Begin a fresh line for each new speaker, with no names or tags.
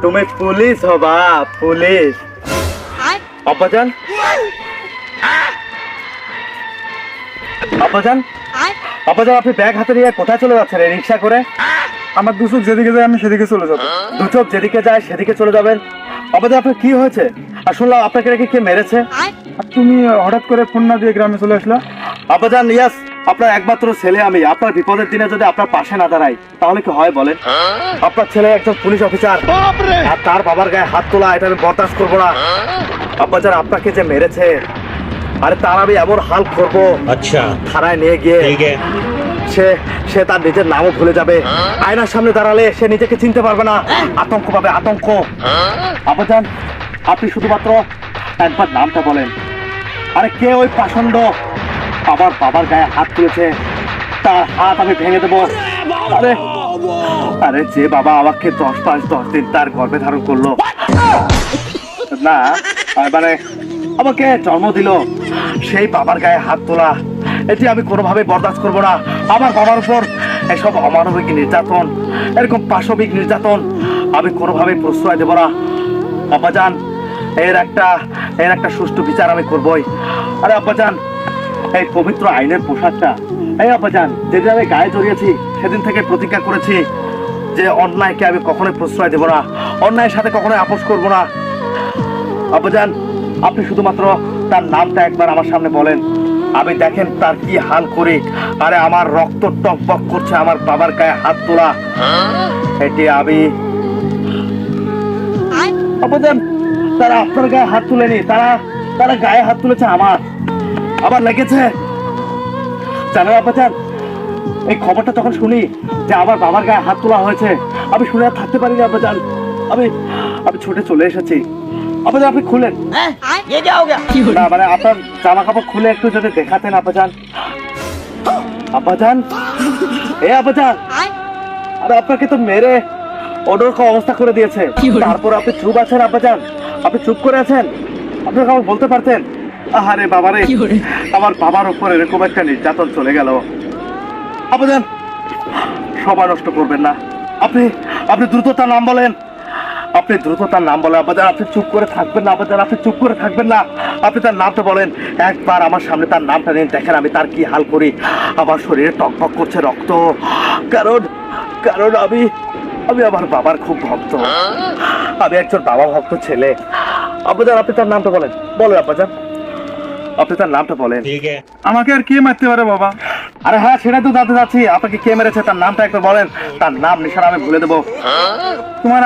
তুমি পুলিশ হবা, পুলিশ। আব্বাজান, আব্বাজান, আব্বাজান, আপনি ব্যাগ হাতে নিয়ে কোথায় চলে যাচ্ছেন রিক্সা করে?
আমার দু চোখ যেদিকে যায় আমি সেদিকে চলে যাবো।
দু চোখ যেদিকে যায় সেদিকে চলে যাবেন? আব্বাজান, আপনার কি হয়েছে? আর শুনলাম আপনাকে নাকি কে মেরেছে।
আর তুমি হঠাৎ করে ফোন না দিয়ে গ্রামে চলে আসলা?
আব্বাজান, ইয়াস, আপনার একমাত্র ছেলে আমি। আপনার বিপদের দিনে যদি আপনার পাশে না দাঁড়াই তাহলে কি হয় বলেন? আপনার ছেলে একজন পুলিশ অফিসার আর তার বাবার গায়ে হাত তোলা, এটা আমি বরদাস্ত করবো না। আব্বাজান, আপনাকে যে মেরেছে, আরে তার আমি এমন হাল করবো,
अच्छा
থানায় নিয়ে গিয়ে
ठीक है
সে সে তার নিজের নামও ভুলে যাবে। আয়নার সামনে দাঁড়ালে সে নিজেকে চিনতে পারবে না, আতঙ্ক পাবে, আতঙ্ক। আব্বাজান, আপনি শুধুমাত্র একবার নামটা বলেন। আরে কে ওই পাষণ্ড আমার বাবার গায়ে হাত তুলেছে, তার হাত আমি ভেঙে দেবো। আরে আরে যে বাবা আমাকে 10 মাস 10 দিন তার গর্ভে ধারণ করলো, না মানে আমাকে জন্ম দিল, সেই বাবার গায়ে হাত তোলা, এটি আমি কোনোভাবে বরদাস্ত করবো না। আমার বাবার উপর এসব অমানবিক নির্যাতন, এরকম পাশবিক নির্যাতন আমি কোনোভাবে প্রশ্রয় দেব না। আব্বাজান, এর একটা সুষ্ঠু বিচার আমি করবই। আরে আব্বাজান, এই পবিত্র আইনের পোশাকটা, এই আব্বাজান, যেদিন আমি গায়ে জড়িয়েছি সেদিন থেকে প্রতিজ্ঞা করেছি যে অন্যায়কে আমি কখনোই প্রশ্রয় দেব না, অন্যায়ের সাথে কখনোই আপোষ করবো না। আব্বাজান, আপনি শুধুমাত্র তার নামটা একবার আমার সামনে বলেন, আমি দেখেন তার কি হাল করি। আরে আমার রক্ত টকবক করছে আমার বাবার গায়ে হাত তোলা, এটি আমি। আব্বাজান, তারা আপনার গায়ে হাত তুলেনি, তারা গায়ে হাত তুলেছে আমার, আবার লেগেছে। জানেন আব্বাজান, এই খবরটা যখন শুনি যে আমার বাবার গায়ে হাত তোলা হয়েছে, আমি শুনে আর থাকতে পারিনি আব্বাজান। আমি ছুটে চলে এসেছি। আব্বাজান, আপনি খুলেন। না মানে আপনার জামা কাপড় খুলে একটু যদি দেখাতেন আব্বাজান। আব্বাজান, এ আব্বাজান, আরে আপনাকে তো মেরে অনর্থ অবস্থা করে দিয়েছে, তারপর আপনি চুপ আছেন আব্বাজান, আপনি চুপ করে আছেন। আপনাকে আমার বলতে পারতেন। আহারে বাবারে, আমার বাবার উপর এরকম একটা নির্যাতন চলে গেল। আব্বাজান, সময় নষ্ট করবেন না, আপনি দ্রুত তার নাম বলেন, আপনি দ্রুত তার নাম বলেন। আব্বাজান, আপনি চুপ করে থাকবেন না, আব্বাজান, আপনি চুপ করে থাকবেন না, আপনি তার নামটা বলেন। একবার আমার সামনে তার নামটা নিন, দেখেন আমি তার কি হাল করি। আমার শরীরে টকবক করছে রক্ত, কারণ কারণ আমি আমার বাবার খুব ভক্ত, আমি একজন বাবা ভক্ত ছেলে। আব্বাজান, আপনি তার নামটা বলেন, বলেন আব্বাজান, আপনি তার নামটা বলেন।
ठीक है
আমাকে আর কে মারতে পারে বাবা?
আরে হ্যাঁ, সেটা তো জানতে চাচ্ছি, আপনাকে কে মেরেছে তার নামটা একবার বলেন, তার নাম নিশানা আমি ভুলে দেবো।
তোমার